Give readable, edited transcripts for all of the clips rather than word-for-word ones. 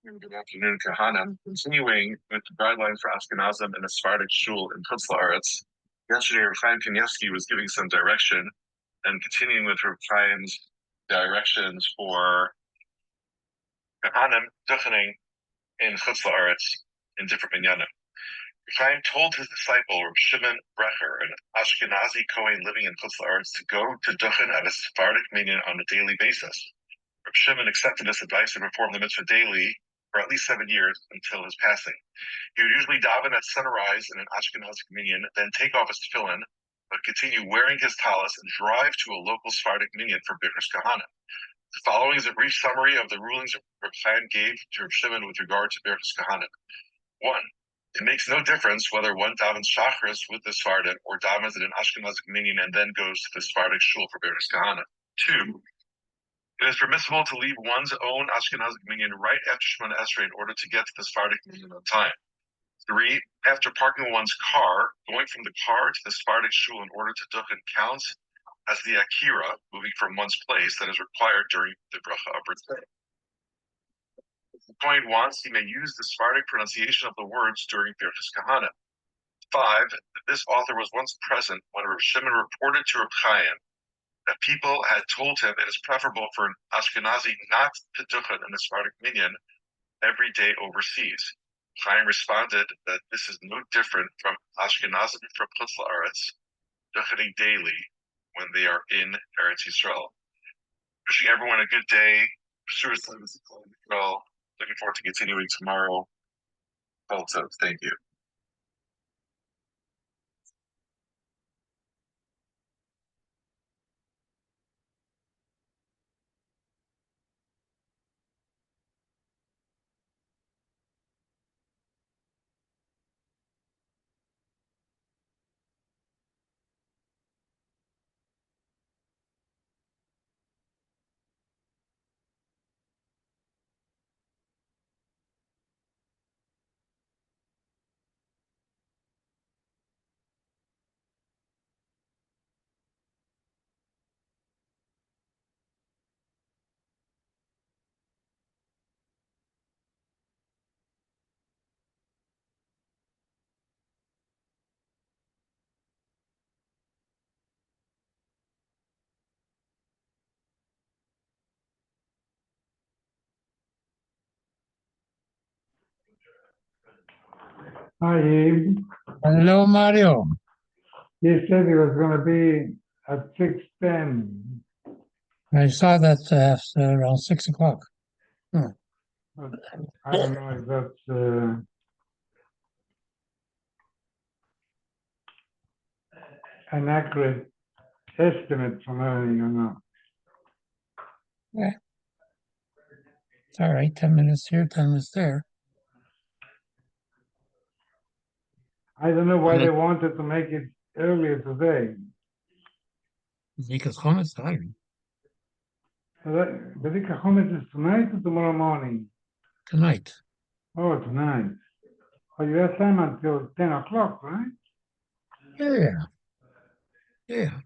Good afternoon, Kahanim. Continuing with the guidelines for Ashkenazim in a Sephardic shul in Chutz La'aretz. Yesterday, Rav Chaim Kanievsky was giving some direction, and continuing with Rav Chaim's directions for Kahanim duchening in Chutz La'aretz in different minyanim. Rav Chaim told his disciple, Rav Shimon Brecher, an Ashkenazi Kohen living in Chutz La'aretz, to go to duchen at a Sephardic minyan on a daily basis. Rav Shimon accepted this advice and performed the mitzvah daily for at least 7 years until his passing. He would usually daven at sunrise in an Ashkenazic minyan, then take off his tefillin, but continue wearing his talis and drive to a local Sephardic minyan for Birkas Kahana. The following is a brief summary of the rulings Rav Chaim gave to Rav Shimon with regard to Birkas Kahana. 1. It makes no difference whether one davens Shachris with the Sephardim or davens in an Ashkenazic minyan and then goes to the Sephardic shul for Birkas Kahana. 2. It is permissible to leave one's own Ashkenazic minyan right after Shemona Esrei in order to get to the Sephardic minyan on time. 3. After parking one's car, going from the car to the Sephardic shul in order to duchen counts as the akira, moving from one's place, that is required during the bracha of Brit. If the Kohen wants, he may use the Sephardic pronunciation of the words during Birkas Kahana. 5. This author was once present when Rav Shimon reported to Rav Chaim that people had told him it is preferable for an Ashkenazi not to duchen in the Sephardic minyan every day overseas. Chaim responded that this is no different from Ashkenazim from Chutz La'aretz duchening daily when they are in Eretz Yisrael. Wishing everyone a good day. Looking forward to continuing tomorrow. Also, thank you. Hi, Eve. Hello, Mario. You said it was going to be at 6:10. I saw that around 6 o'clock. But I don't know if that's an accurate estimate from earlier or not. Yeah. It's all right. 10 minutes here, 10 minutes there. I don't know why they wanted to make it earlier today. Because Chometz tired. The Chometz is tonight or tomorrow morning? Tonight. Oh, tonight. Oh, you have time until 10 o'clock, right? Yeah. Yeah.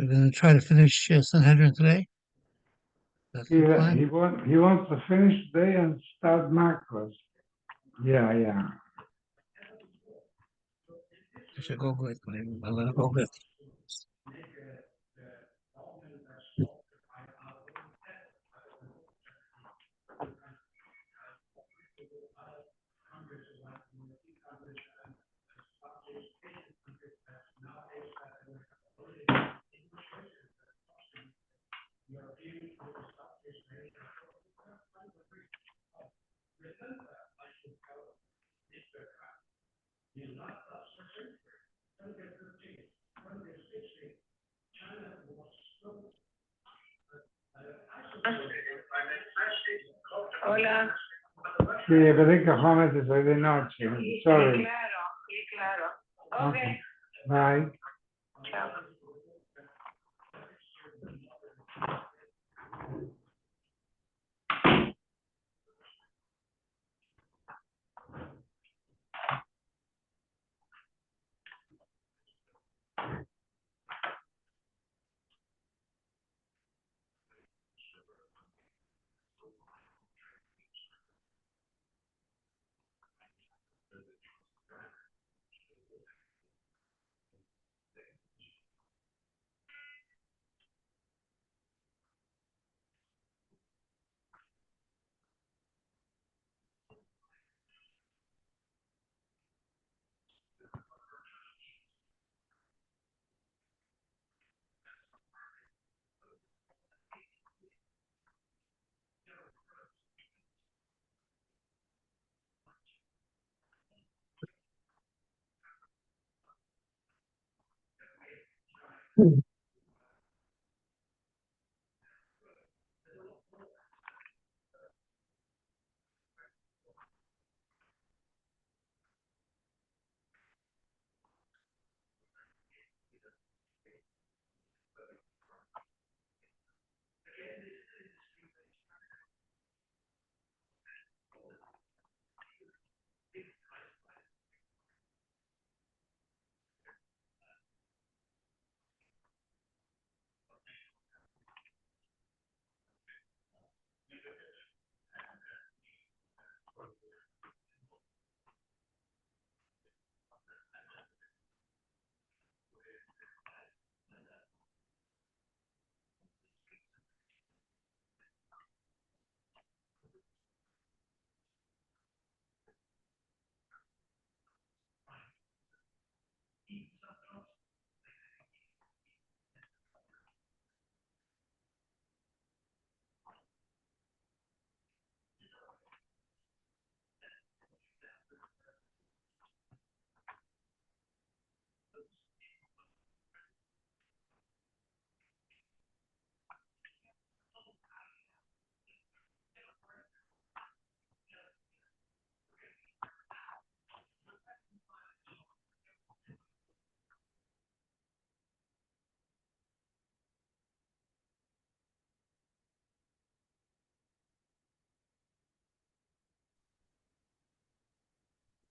We're going to try to finish Sanhedrin today. That's the plan. He wants to finish today and start macros. Yeah. I should go good. I'm going to go good. Hola. Sí, pero Chometz es hoy de noche. Sorry. Claro, y Okay. Bye.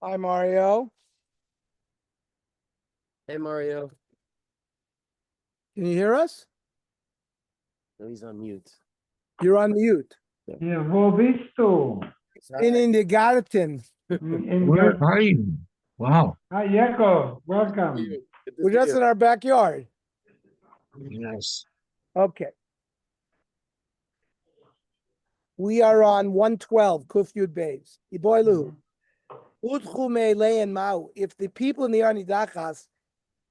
Hi, Mario. Hey Mario. Can you hear us? No, he's on mute. You're on mute. Yeah, wo bist du? In the Garten. Where are you? Wow. Hi, Jacob. Welcome. Good to We're see just you. in our backyard. Nice. Okay. We are on 112, Kuf Yud Beis. Iboilu. Utchu Me'elei and Mau. If the people in the Arnidachas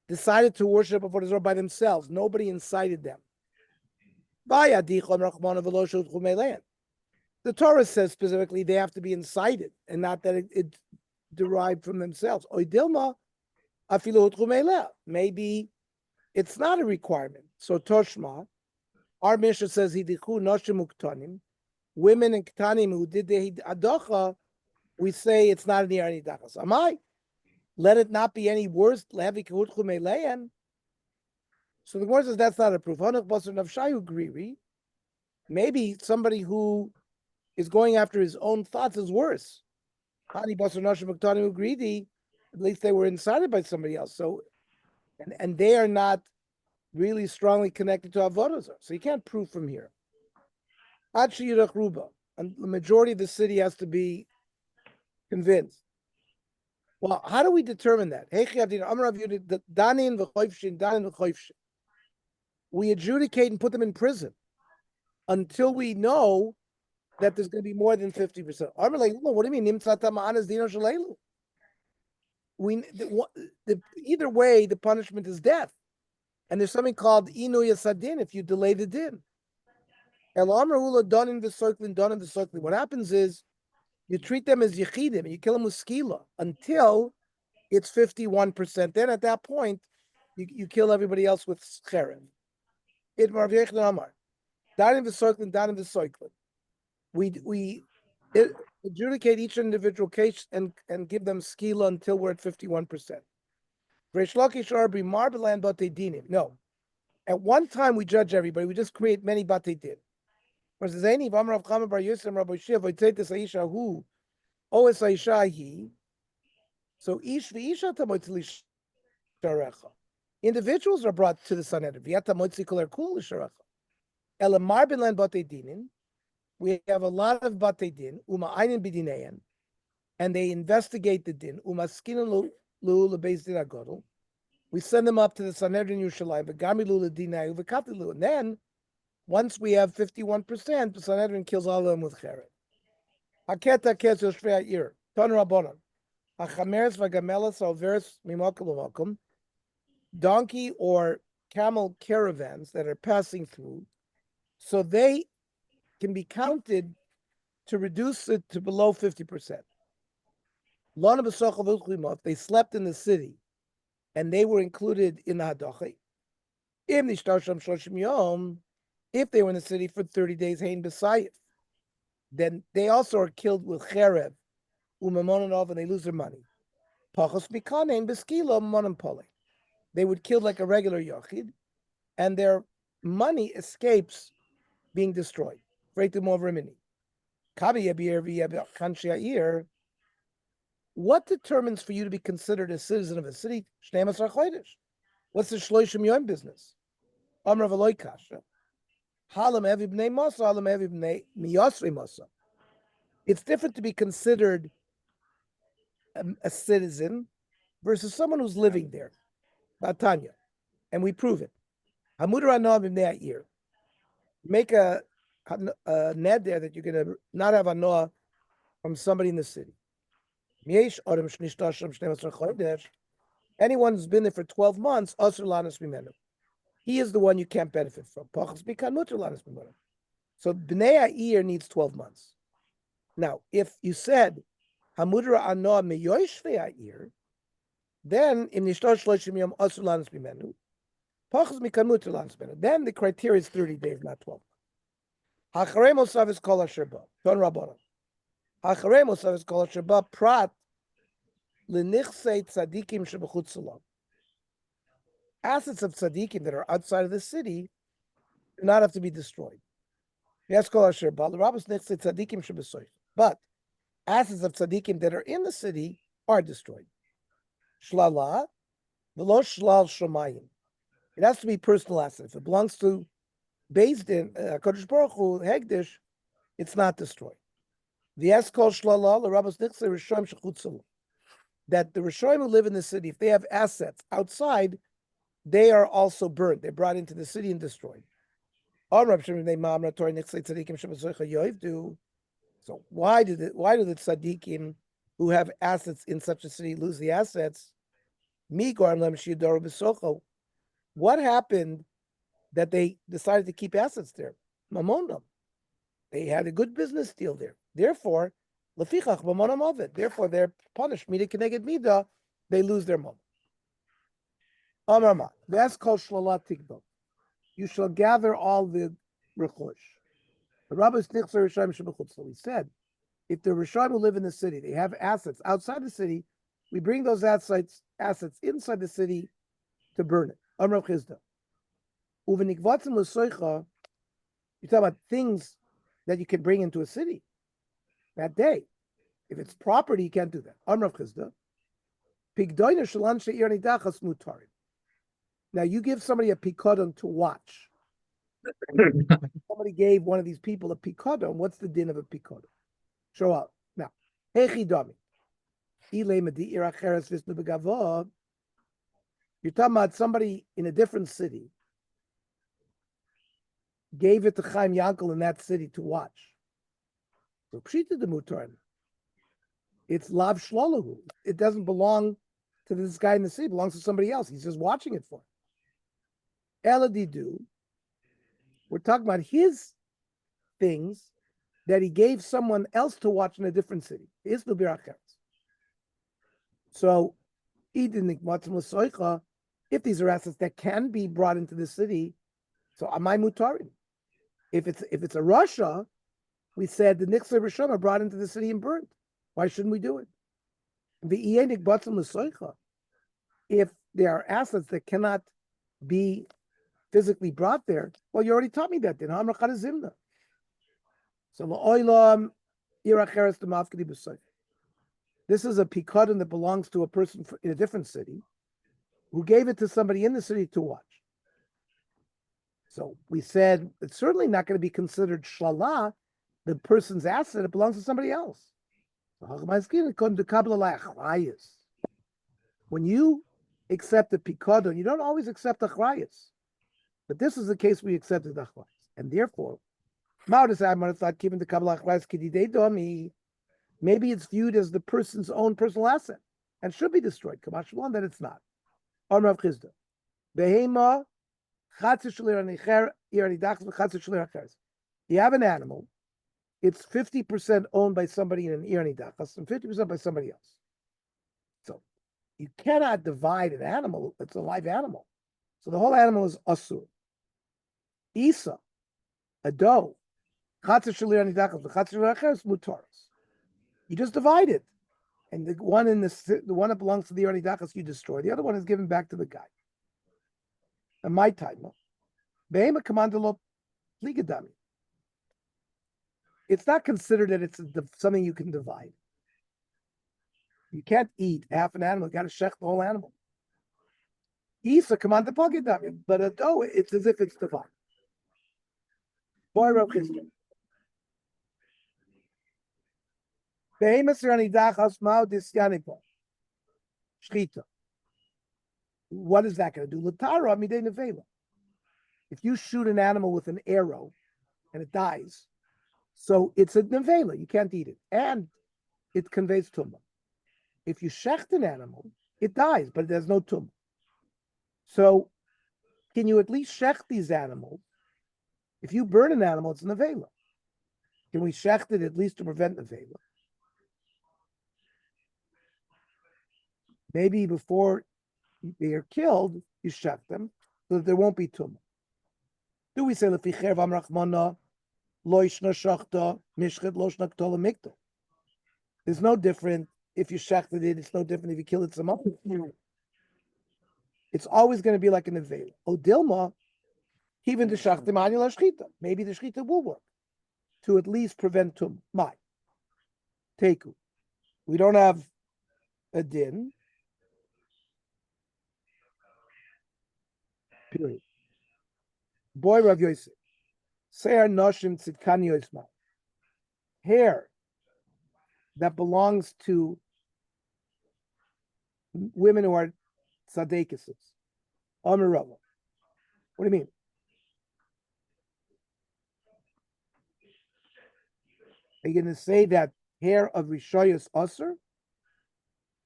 decided to worship before the Zohar by themselves, nobody incited them. The Torah says specifically they have to be incited and not that it derived from themselves. Maybe it's not a requirement. So Toshma, our Mishnah says hidichu noshim uktanim, women and ktanim who did the adocha, we say it's not an irani dachas. Am I? Let it not be any worse. So the Gemara says that's not a proof. Maybe somebody who is going after his own thoughts is worse. At least they were incited by somebody else. So, and they are not really strongly connected to Avodah Zarah. So you can't prove from here. And the majority of the city has to be convinced. Well, how do we determine that? We adjudicate and put them in prison until we know that there's going to be more than 50%. What do you mean? Either way, the punishment is death. And there's something called inu yasadin if you delay the din. What happens is you treat them as yechidim and you kill them with skila until it's 51%. Then at that point, you kill everybody else with cherem. It Rav Yechon Amar. We adjudicate each individual case and give them skila until we're at 51%. Reish Lakish are b'mar b'lan batei dinim. No. At one time we judge everybody. We just create many batei din. Versus any v'amar Rav Chama bar Yosef Rabbi Shia v'yitzeit Aisha hu o es Aisha he. So ish v'isha tamoitz lisharecha. Individuals are brought to the Sanhedrin. V'yata moitzi kol erkul lisharecha. Elamar b'lan batei dinin. We have a lot of batei din uma'ayin b'dineyan, and they investigate the din umaskinu lu lebeis din agodol. We send them up to the Sanhedrin Yerushalayim, v'gamilu ledinayu v'katilu, and then once we have 51%, the Sanhedrin kills all of them with cheret. Haketa kes yoshvei ha'ir ton rabbanon hachameres v'gamelas alveres mimokum l'mokum. Donkey or camel caravans that are passing through, so they can be counted to reduce it to below 50%. If they slept in the city and they were included in the hadacha, if they were in the city for 30 days, then they also are killed with cherev, umamonanov, and they lose their money. They would kill like a regular yochid, and their money escapes being destroyed. What determines for you to be considered a citizen of a city? What's the shloishim yom business? Amar v'loy kasha. It's different to be considered a citizen versus someone who's living there. Batanya, and we prove it. Make a net there that you're going to not have a noah from somebody in the city. Anyone who's been there for 12 months, he is the one you can't benefit from. So Bnei Ha'ir needs 12 months. Now, if you said Hamudra Anoah Meyoshvei Ha'ir, then in Nishtosh Shloshim Yom Asur Lanas Bimenu, Pachas Mikan Mutar Lanas Bimenu. Then the criteria is 30 days, not 12. Hacharei Mosav is Kol Asher Ba. Ton Rabbanan. Hacharei Mosav is Kol Asher Ba Prat L'Nichsei Tzadikim Shebechutz Salam. Assets of tzaddikim that are outside of the city do not have to be destroyed. Yes, Kol Asher Ba. L'Rabbos Nichsei Tzadikim Shebesoich. But assets of tzaddikim that are in the city are destroyed. Shlala, v'lo shlal shomayim. It has to be personal asset. If it belongs to Beis Din, Kodesh Baruch Hu, Hegdish, it's not destroyed. V'yes kol shlala, l'Rabbos Nichsei Rishoim Shechutz. That the Rishoim who live in the city, if they have assets outside, they are also burned. They're brought into the city and destroyed. So why do the tzaddikim who have assets in such a city lose the assets? What happened that they decided to keep assets there? Mamonam. They had a good business deal there. Therefore, lefichach mamonam of it. Therefore, they're punished. Mida keneged mida. They lose their money. Amarma. That's called shlalat tikdom. You shall gather all the rechush. The rabbis nichser rishayim shebechutz. He said, if the Rishayim who live in the city, they have assets outside the city, we bring those assets inside the city to burn it. Amrav Chizda. Uvenikvatzim l'soicha, you talk about things that you can bring into a city that day. If it's property, you can't do that. Amrav Chizda. Pigdoina shalan she'ir nidachas mutarim. Now you give somebody a pikodon to watch. Somebody gave one of these people a pikodon. What's the din of a pikodon? Show up. Now, you're talking about somebody in a different city gave it to Chaim Yankel in that city to watch. So Pshita de Mutar. It's Lav Shlolahu. It doesn't belong to this guy in the city. It belongs to somebody else. He's just watching it for him. Eladidu. We're talking about his things that he gave someone else to watch in a different city. So, if these are assets that can be brought into the city, so amai mutarin. If it's a Russia, we said the Nixer Rishon are brought into the city and burnt. Why shouldn't we do it? If there are assets that cannot be physically brought there, well, you already taught me that. Then so this is a pikadon that belongs to a person in a different city who gave it to somebody in the city to watch. So we said it's certainly not going to be considered shlala, the person's asset. It belongs to somebody else. When you accept the pikadon, you don't always accept the achrayus. But this is the case we accepted the achrayus. And therefore, maybe it's viewed as the person's own personal asset and should be destroyed. Kamashmalon, that it's not. Rav Chisda. Behema, you have an animal, it's 50% owned by somebody in an irani dachas and 50% by somebody else. So you cannot divide an animal, it's a live animal. So the whole animal is asur. Isa, a doe, you just divide it. And the one that belongs to the irani dachas you destroy. The other one is given back to the guy. And my time, behema commandalo pligadami. It's not considered that it's something you can divide. You can't eat half an animal. You got to shech the whole animal. Isa command the pligadami, but a doe, it's as if it's divided. Boy, Rav Chisda. Behema sirani dachas mao disyaniko. Shchita. What is that going to do? Latara midei nevela. If you shoot an animal with an arrow and it dies, so it's a nevela, you can't eat it, and it conveys tumah. If you shecht an animal, it dies, but there's no tumah. So, can you at least shecht these animals? If you burn an animal, it's a nevela. Can we shecht it at least to prevent nevela? Maybe before they are killed, you shecht them so that there won't be tumah. Do we say lefi cherv am rachmana lo ishna shachta mishchet lo shna ktola mikta? There's no different if you shechted it. It's no different if you kill it some other. It's always going to be like an nevela. Odilma, even the shachtim anil shchita. Maybe the shchita will work to at least prevent tumah. My teku. We don't have a din. Period. Boy Rav Yosef, Seir Noshim Tzidkan Yosma. Hair that belongs to women who are tzaddikises. Amar Rava. What do you mean? Are you going to say that hair of Rishayas Asr?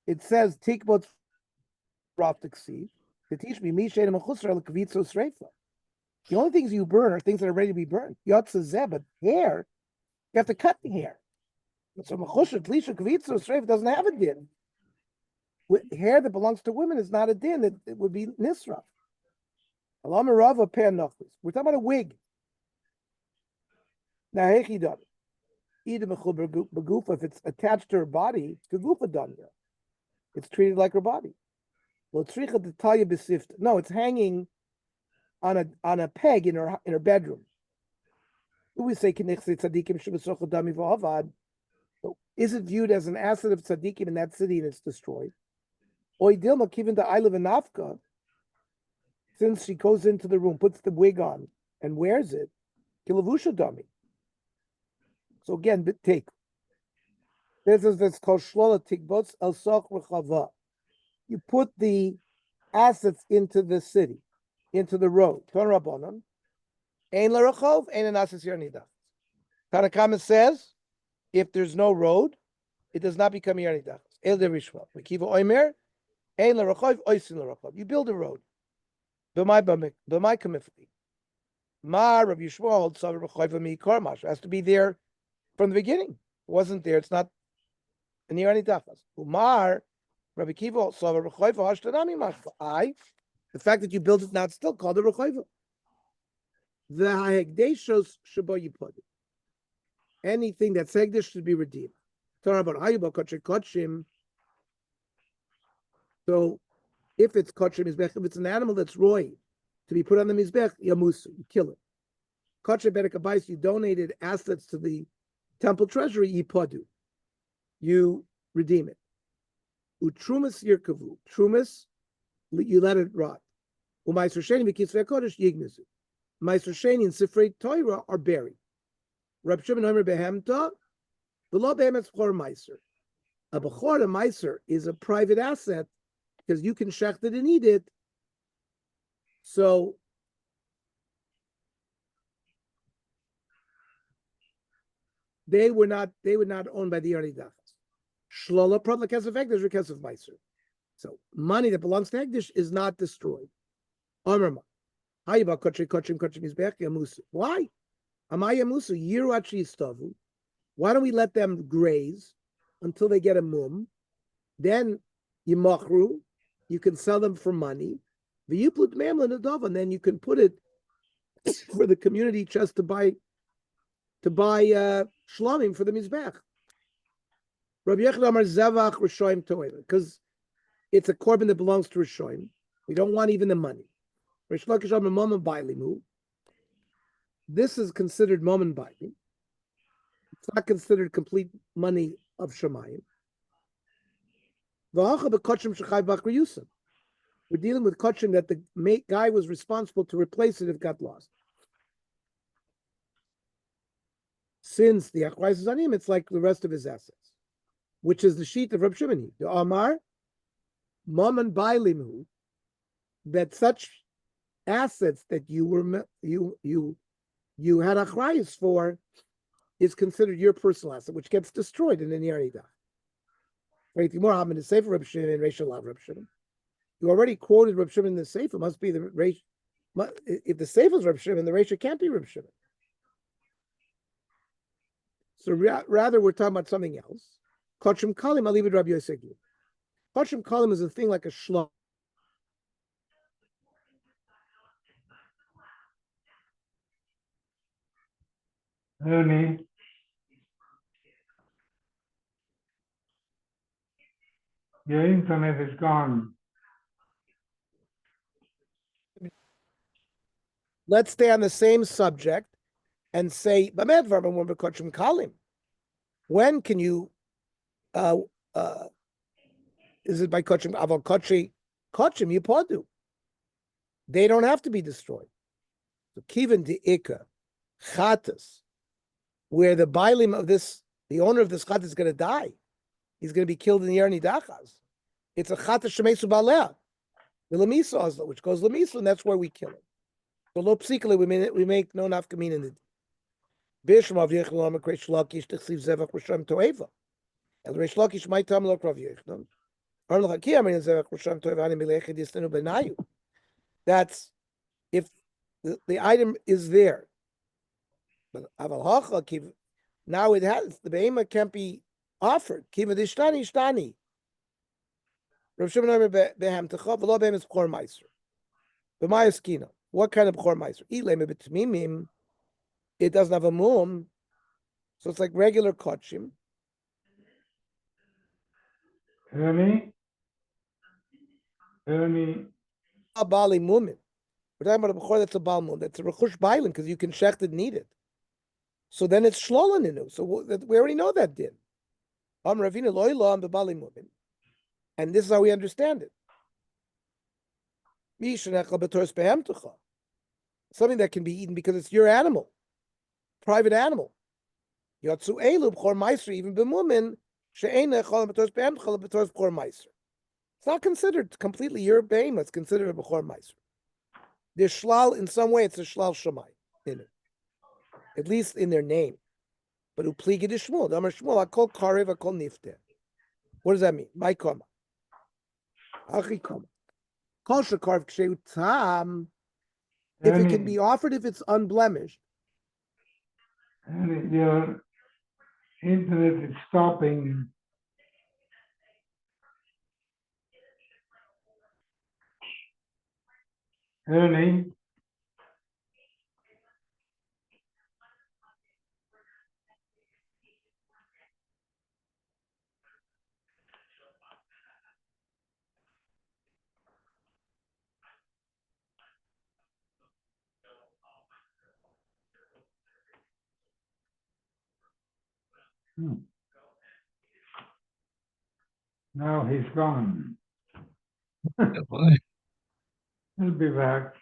It says Tikbot Raftik seed. To teach me, the only things you burn are things that are ready to be burned. Yotzah but hair, you have to cut the hair. So mechusha, tlisha, kvitzo, streif doesn't have a din. Hair that belongs to women is not a din. It would be nisraf. Alam rava per nachlis. We're talking about a wig. Now hechi done. Either mechuber begufa, if it's attached to her body, gegufa done here. It's treated like her body. No, it's hanging on a peg in her bedroom. Do we say is it viewed as an asset of tzaddikim in that city and it's destroyed? Since she goes into the room, puts the wig on, and wears it, kilavusha dummy. So again, take. This is what's called shlola tikbots el soch rechava. You put the assets into the city, into the road. Tanakama says, if there's no road, it does not become Yarnidach. You build a road. It has to be there from the beginning. It wasn't there, it's not an Yarnidach. Rabbi Kiva saw a Rechayva Hashtanami Mashva. The fact that you build it now, it's still called a Rechayva. The Hagdeshos Shabo you put it. Anything that's Hagdesh should be redeemed. Talking about Hayuba Kotchim. So if it's kosher mizbech, if it's an animal that's roy to be put on the mizbech, yamusu, you kill it. Kosher berekabais, you donated assets to the temple treasury, yipodu, you redeem it. Utrumas yirkavu, trumas, you let it rot. Umaiser sheni v'kitzvei kodesh yignizu. Maiser sheni and sifrei Torah are buried. Rab Shimon Omer behemta, v'lo behemetz b'chor meiser. A b'chor, a meiser, is a private asset because you can shecht it and eat it. So they were not owned by the Yarni Dachas. Shlola Prod Lekesef Hekdesh Rekesef Meiser. So money that belongs to Hekdesh is not destroyed. Omerma. Hayiba Kotri Kotrim Kotrim Mizbech Yamusu. Why? Amaya Musu Yiru Achi Yistavu. Why don't we let them graze until they get a mum? Then Yimachru, you can sell them for money. V'yuplut Mamlin Adov, and then you can put it for the community just to buy shlamim for the mizbech. Rabbi Yechon Amar Zevach Rishoim Toeva, because it's a korban that belongs to Rishoim. We don't want even the money. Rish Lakish Amar Momen Bailimu. This is considered Momen Bailim. It's not considered complete money of Shemayim. V'acha b'kochim shechai b'achri Yusuf. We're dealing with kochim that the guy was responsible to replace it if it got lost. Since the Achrais is on him, it's like the rest of his assets, which is the sheet of Rab Shimon. The Amar, Maman Bailimu, that such assets that you had Achrais for is considered your personal asset, which gets destroyed in an Yarida. Right? The more I'm in the Sefer Rab Shimon and Reisha Lav Rab Shimon. You already quoted Rab Shimon in the Sefer. Must be the Reish. If the Sefer is Rab Shimon, the Reisha can't be Rab Shimon. So rather, we're talking about something else. Kochim Kalim, I'll leave it Rabbi Yosef. Kochim Kalim is a thing like a shlom. Ernie, your internet is gone. Let's stay on the same subject and say, Kochim Kalim. When can you, is it by Kochim, Aval Kochim Yipodu? They don't have to be destroyed. So Kivin de Ika, Chatas, where the Bailim of this, the owner of this Chat is going to die. He's going to be killed in the Yarni Dachas. It's a Chatas Shemesu Balea, the Lamisa Oslo, which goes Lamisa, and that's where we kill it. So Lo Psikale, we make no nafkamin in the Bisham of Yechon Kresh Lakish Tichsiv Zevach Risham Toeva. And Resh Lakish might tell Lok Rav Yechon. That's if the item is there. But now it has the behema can't be offered. Kiva dishtani shtani. Rav Shimon Omer behem techav v'lo behem is b'chor meiser. B'mayaskina. What kind of b'chor meiser? Ilem b'tmimim. It doesn't have a mum, so it's like regular kochim. Ernie, Bali mumin. We're talking about a b'chor that's a bal mum. That's a rechush bailim because you can shecht it need it. So then it's shlolaninu. So we already know that did. Ravina loyla and b'bali mumin. And this is how we understand it. Something that can be eaten because it's your animal, private animal. Yotzu elu b'chor meiser even b'mumin she'ena chol b'toros behem chol b'toros b'chor meiser. It's not considered completely your behem. It's considered a b'chor meiser. There's shlal in some way. It's a shlal shemai in it, at least in their name. But upligi de Shmuel, Amar Shmuel, akol karev, akol nifter. What does that mean? My koma. Achi koma. Kol shekarv ksheut tam. If it can be offered, if it's unblemished. Ernie, your internet is stopping. Ernie, Hmm. Now he's gone. Well, He'll be back.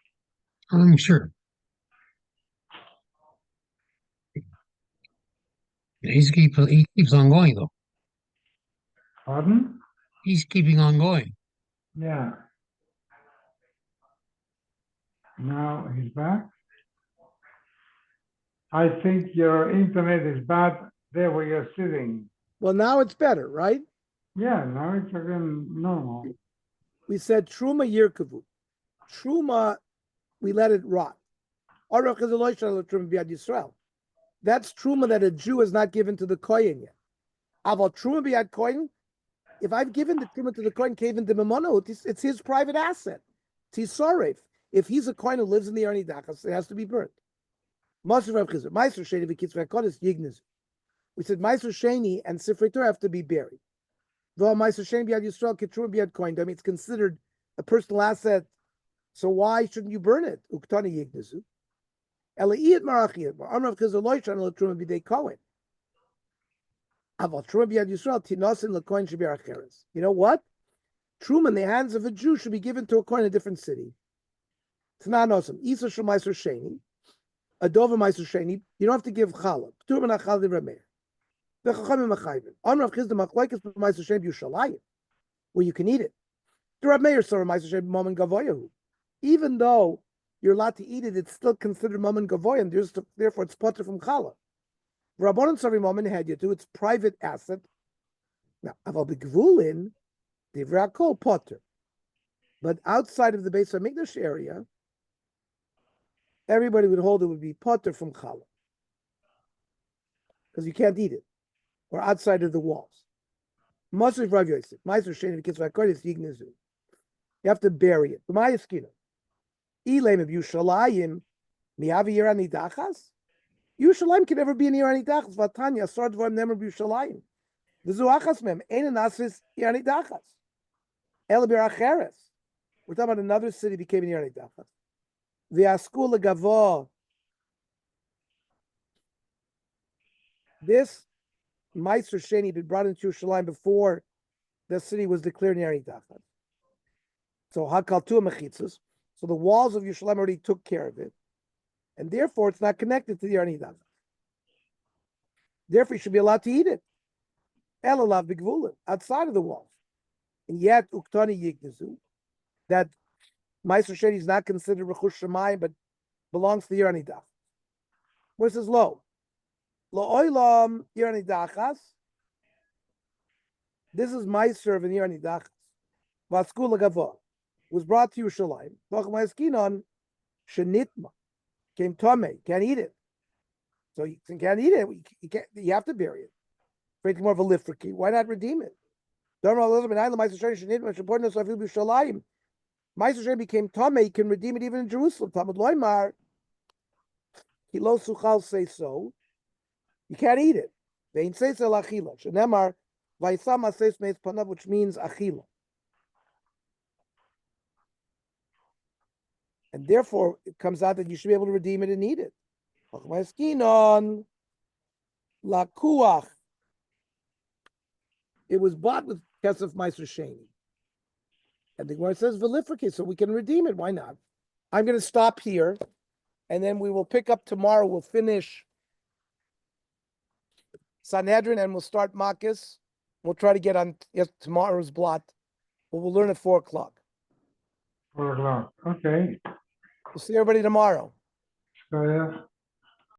I'm sure. He keeps on going though. Pardon? He's keeping on going. Yeah. Now he's back. I think your internet is bad there where you're sitting. Well, now it's better, right? Yeah, now it's again normal. We said Truma Yirkavu. Truma, we let it rot. Aruch is a loy shel Truma b'yad Yisrael. That's Truma that a Jew has not given to the Kohen yet. Aval Truma b'yad Kohen, if I've given the Truma to the Kohen, Kaven de Mamono, it's his private asset. It's his soref. If he's a Kohen who lives in the Arni Dachas, it has to be burnt. Moshe Rav Chizur, Meiser Sheni v'kitzvei HaKodesh Yignezu. We said Meiser Sheni and Sifrei Torah have to be buried. Though Meiser Sheni b'yad Yisrael, Ketruma b'yad Kohen, I mean, it's considered a personal asset. So why shouldn't you burn it? Uktani Yignezu. Ela'iyat Marachiyat. Amrav Chizur loy shan l'Truma b'dei Kohen. Aval Truma b'yad Yisrael tinosin l'Kohen shebir acheres. You know what? Truma in the hands of a Jew should be given to a Kohen in a different city. Tanan Osam. Isa shel Meiser Sheni. Adova Meiser Sheni. You don't have to give challah. P'tur min ha'chal d'Rameir. V'chachamim machayvin. Amrav Chizur machlokes b'Meiser Sheni b'Yushalayim, where you can eat it. The Rav Meir saw Meiser Sheni b'Mammon Gavoyahu. Even though you're allowed to eat it, it's still considered Mammon Gavoya, and therefore it's potter from challah. Rabbanon Savi Mammon Hedya, it's private asset. Now, Aval b'Gvulin, Divrei HaKol potter. But outside of the Beis HaMikdash area, everybody would hold it would be potter from challah, because you can't eat it, or outside of the walls. Moshe Rav Yosef, Meiser Sheni v'kitzvei HaKodesh Yignezu. You have to bury it. B'mayeskina. Ilem of Yushalayim, miyavi Yerani Dachas. Yushalayim can never be in Yerani Dachas. Vatanya asar dvarim nemer b'Yushalayim. V'zuachas mem ein nasis Yerani Dachas. Elabir acheres. We're talking about another city became in Yerani Dachas. V'askul legavo. This Meiser Sheni had been brought into Yerushalayim before the city was declared Yerani Dachas. So hakal tu mechitzas. So the walls of Yerushalayim already took care of it, and therefore it's not connected to the Yarni Dachas. Therefore, you should be allowed to eat it. Elalav b'gvulim, outside of the walls. And yet, uktani yignezu, that Meiser Sheni is not considered rechush shemayim, but belongs to the Yarni Dachas. Where it says lo oilam Yarni Dachas. This is Meiser of Yarni Dachas. Vaskul legavo. Was brought to Yerushalayim. Bachmayaskinon shenitma came tomei. Can't eat it. So you can't eat it. You can't. You have to bury it. Create more of a lift for key. Why not redeem it? Meiser Sheni became tomei. You can redeem it even in Jerusalem. Talmud loymar. Kilo suchal say so. You can't eat it. They ain't say so lachila. Shenemar vayisam says meis panav, which means achila. And therefore, it comes out that you should be able to redeem it and eat it. It was bought with Kesef Meiser Sheni. And the Gemara says, Velifrike, so we can redeem it. Why not? I'm going to stop here, and then we will pick up tomorrow. We'll finish Sanhedrin, and we'll start Makis. We'll try to get on tomorrow's blot, but we'll learn at 4 o'clock. 4 o'clock. Okay. We'll see everybody tomorrow. So, yeah.